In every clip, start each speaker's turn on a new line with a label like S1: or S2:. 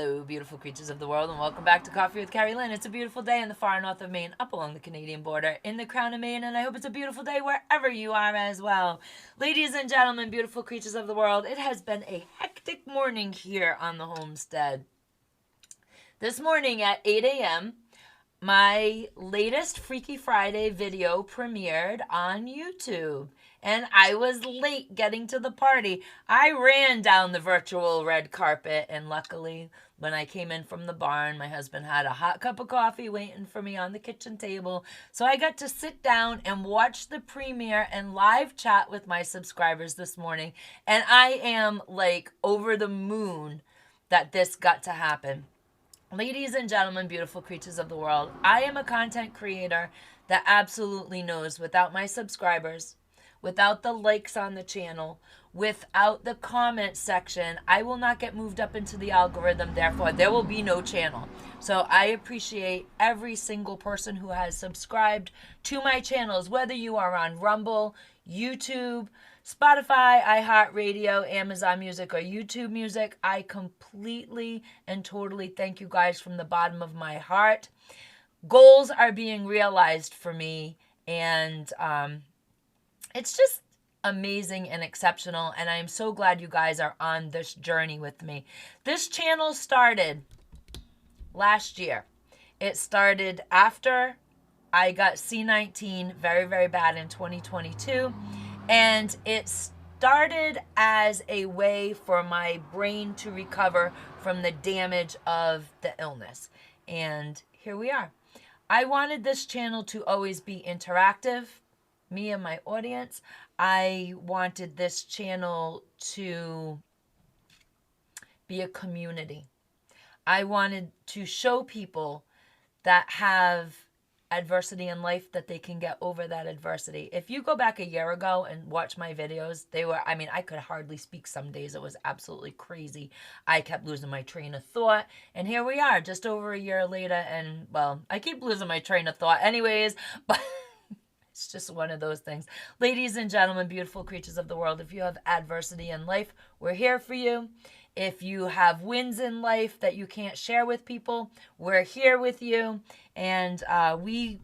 S1: Hello, beautiful creatures of the world, and welcome back to Coffee with Kerri-Lynn. It's a beautiful day in the far north of Maine, up along the Canadian border, in the crown of Maine, and I hope it's a beautiful day wherever you are as well. Ladies and gentlemen, beautiful creatures of the world, it has been a hectic morning here on the homestead. This morning at 8 a.m., my latest Freaky Friday video premiered on YouTube. And I was late getting to the party. I ran down the virtual red carpet, and luckily, when I came in from the barn, my husband had a hot cup of coffee waiting for me on the kitchen table. So I got to sit down and watch the premiere and live chat with my subscribers this morning. And I am like over the moon that this got to happen. Ladies and gentlemen, beautiful creatures of the world, I am a content creator that absolutely knows without my subscribers, without the likes on the channel, without the comment section, I will not get moved up into the algorithm. Therefore, there will be no channel. So I appreciate every single person who has subscribed to my channels, whether you are on Rumble, YouTube, Spotify, iHeartRadio, Amazon Music, or YouTube Music. I completely and totally thank you guys from the bottom of my heart. Goals are being realized for me, and it's just amazing and exceptional, and I am so glad you guys are on this journey with me. This channel started last year. It started after I got C19 very, very bad in 2022, and it started as a way for my brain to recover from the damage of the illness. And here we are. I wanted this channel to always be interactive, me and my audience. I wanted this channel to be a community. I wanted to show people that have adversity in life that they can get over that adversity. If you go back a year ago and watch my videos, I could hardly speak some days. It was absolutely crazy. I kept losing my train of thought. And here we are just over a year later. And well, I keep losing my train of thought anyways, but it's just one of those things. Ladies and gentlemen, beautiful creatures of the world, if you have adversity in life, we're here for you. If you have wins in life that you can't share with people, we're here with you. And we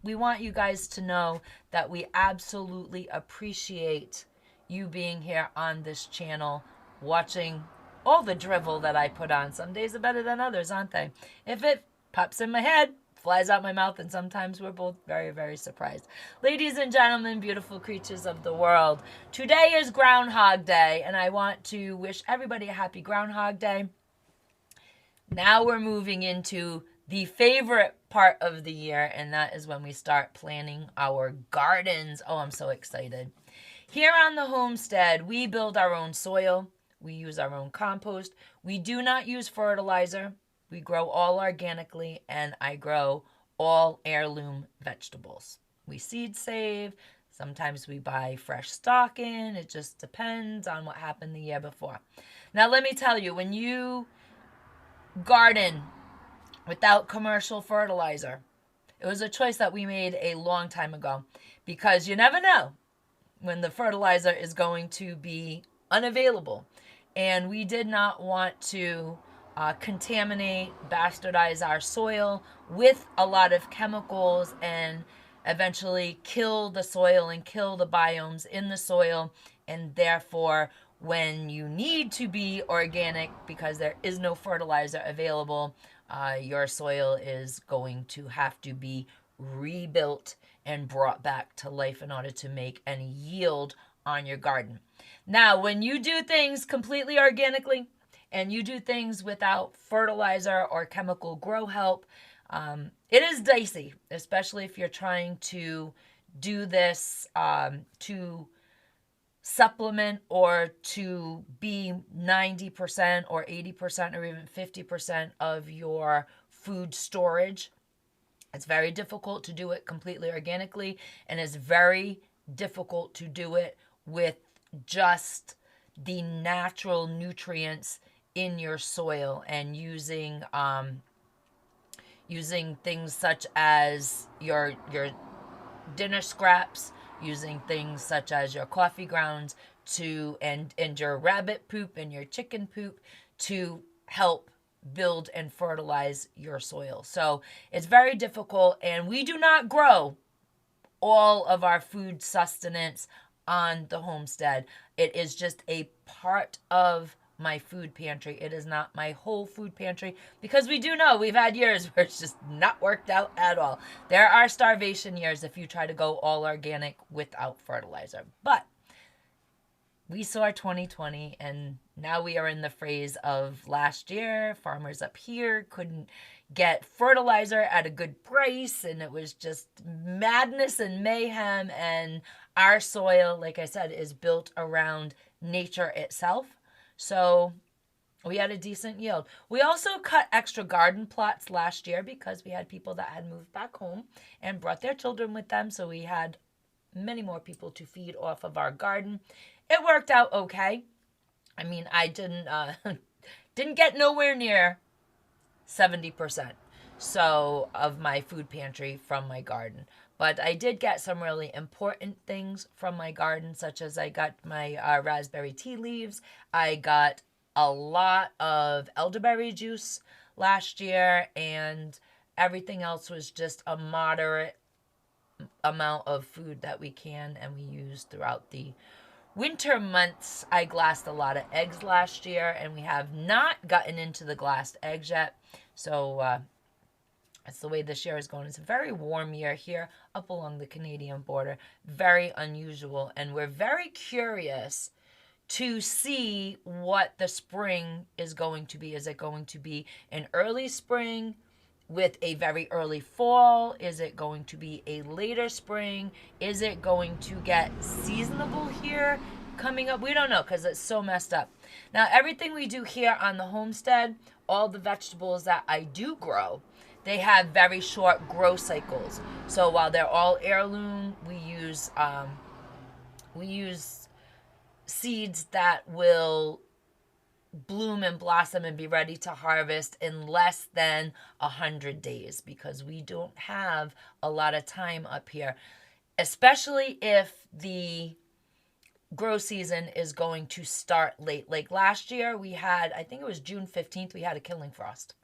S1: want you guys to know that we absolutely appreciate you being here on this channel, watching all the drivel that I put on. Some days are better than others, aren't they? If it pops in my head, flies out my mouth, and sometimes we're both very, very surprised. Ladies and gentlemen, beautiful creatures of the world, today is Groundhog Day, and I want to wish everybody a happy Groundhog Day. Now we're moving into the favorite part of the year, and that is when we start planting our gardens. Oh, I'm so excited. Here on the homestead, we build our own soil. We use our own compost. We do not use fertilizer. We grow all organically, and I grow all heirloom vegetables. We seed save. Sometimes we buy fresh stock in. It just depends on what happened the year before. Now, let me tell you, when you garden without commercial fertilizer, it was a choice that we made a long time ago, because you never know when the fertilizer is going to be unavailable. And we did not want to contaminate, bastardize our soil with a lot of chemicals and eventually kill the soil and kill the biomes in the soil. And therefore, when you need to be organic because there is no fertilizer available, your soil is going to have to be rebuilt and brought back to life in order to make any yield on your garden. Now, when you do things completely organically, and you do things without fertilizer or chemical grow help, it is dicey, especially if you're trying to do this to supplement or to be 90% or 80% or even 50% of your food storage. It's very difficult to do it completely organically, and it's very difficult to do it with just the natural nutrients in your soil, and using things such as your dinner scraps, using things such as your coffee grounds and your rabbit poop and your chicken poop to help build and fertilize your soil. So it's very difficult, and we do not grow all of our food sustenance on the homestead. It is just a part of my food pantry. It is not my whole food pantry, because we do know we've had years where it's just not worked out at all. There are starvation years if you try to go all organic without fertilizer. But we saw 2020, and now we are in the phase of last year. Farmers up here couldn't get fertilizer at a good price, and it was just madness and mayhem. And our soil, like I said, is built around nature itself. So we had a decent yield. We also cut extra garden plots last year because we had people that had moved back home and brought their children with them. So we had many more people to feed off of our garden. It worked out okay. I mean, I didn't get nowhere near 70% so of my food pantry from my garden. But I did get some really important things from my garden, such as I got my raspberry tea leaves. I got a lot of elderberry juice last year, and everything else was just a moderate amount of food that we can and we use throughout the winter months. I glassed a lot of eggs last year, and we have not gotten into the glassed eggs yet. So that's the way this year is going. It's a very warm year here up along the Canadian border. Very unusual, and we're very curious to see what the spring is going to be. Is it going to be an early spring with a very early fall? Is it going to be a later spring? Is it going to get seasonable here coming up? We don't know, because it's so messed up. Now, everything we do here on the homestead, all the vegetables that I do grow, they have very short grow cycles. So while they're all heirloom, we use seeds that will bloom and blossom and be ready to harvest in less than 100 days, because we don't have a lot of time up here, especially if the grow season is going to start late. Like last year we had, I think it was June 15th, we had a killing frost.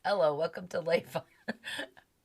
S1: Hello, welcome to life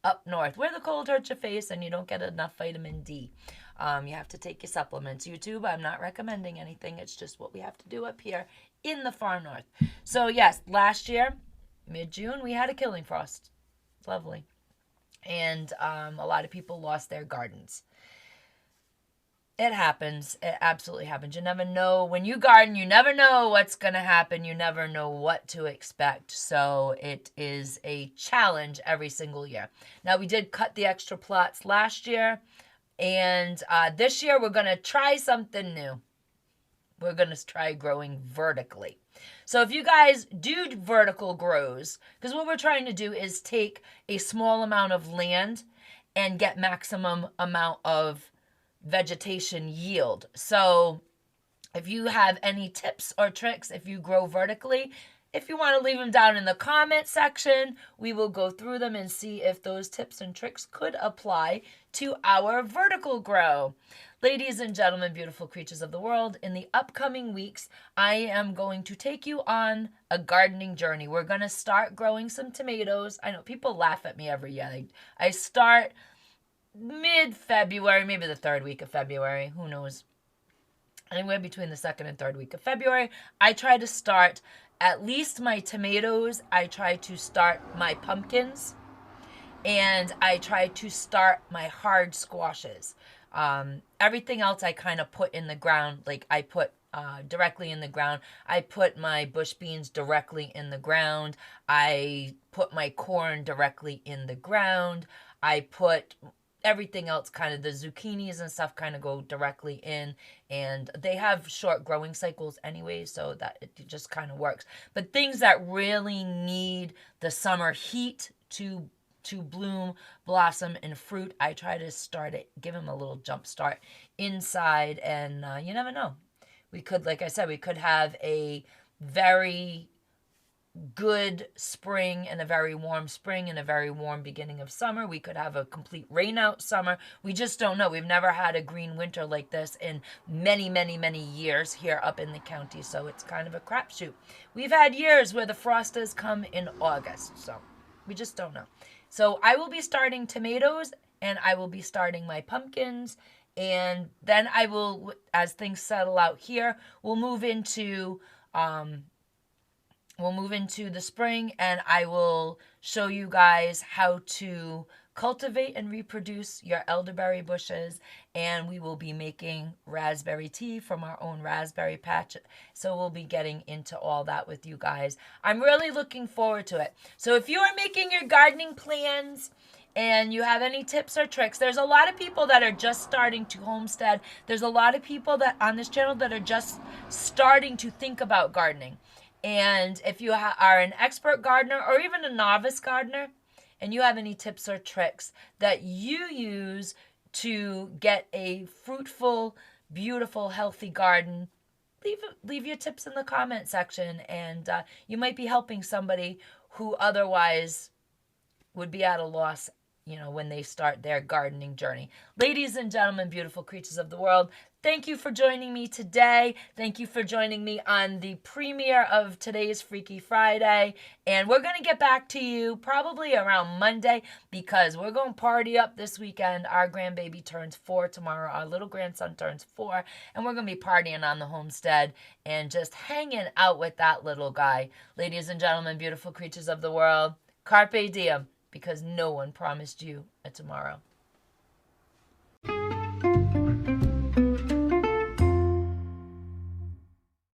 S1: up north, where the cold hurts your face and you don't get enough vitamin D. You have to take your supplements. YouTube, I'm not recommending anything. It's just what we have to do up here in the far north. So yes, last year, mid-June, we had a killing frost. It's lovely. And a lot of people lost their gardens. It happens. It absolutely happens. You never know. When you garden, you never know what's going to happen. You never know what to expect. So it is a challenge every single year. Now, we did cut the extra plots last year. And this year, we're going to try something new. We're going to try growing vertically. So if you guys do vertical grows, because what we're trying to do is take a small amount of land and get maximum amount of vegetation yield. So if you have any tips or tricks, if you grow vertically, if you want to leave them down in the comment section, we will go through them and see if those tips and tricks could apply to our vertical grow. Ladies and gentlemen, beautiful creatures of the world, in the upcoming weeks, I am going to take you on a gardening journey. We're going to start growing some tomatoes. I know people laugh at me every year. I start mid-February, maybe the third week of February, who knows. Anywhere between the second and third week of February, I try to start at least my tomatoes. I try to start my pumpkins, and I try to start my hard squashes. Everything else I kind of put in the ground, like I put directly in the ground. I put my bush beans directly in the ground. I put my corn directly in the ground. I put everything else, kind of the zucchinis and stuff, kind of go directly in, and they have short growing cycles anyway, so that it just kind of works. But things that really need the summer heat to bloom, blossom, and fruit, I try to start it, give them a little jump start inside, and you never know. We could, like I said, we could have a very good spring and a very warm spring and a very warm beginning of summer. We could have a complete rain out summer. We just don't know. We've never had a green winter like this in many, many, many years here up in the county, so it's kind of a crapshoot. We've had years where the frost has come in August, so we just don't know. So I will be starting tomatoes, and I will be starting my pumpkins, and then I will, as things settle out here, we'll move into the spring, and I will show you guys how to cultivate and reproduce your elderberry bushes, and we will be making raspberry tea from our own raspberry patch. So we'll be getting into all that with you guys. I'm really looking forward to it. So if you are making your gardening plans and you have any tips or tricks, there's a lot of people that are just starting to homestead. There's a lot of people that on this channel that are just starting to think about gardening. And if you are an expert gardener or even a novice gardener, and you have any tips or tricks that you use to get a fruitful, beautiful, healthy garden, leave your tips in the comment section, and you might be helping somebody who otherwise would be at a loss, when they start their gardening journey. Ladies and gentlemen, beautiful creatures of the world, thank you for joining me today. Thank you for joining me on the premiere of today's Freaky Friday. And we're going to get back to you probably around Monday, because we're going to party up this weekend. Our grandbaby turns 4 tomorrow. Our little grandson turns 4. And we're going to be partying on the homestead and just hanging out with that little guy. Ladies and gentlemen, beautiful creatures of the world, carpe diem, because no one promised you a tomorrow.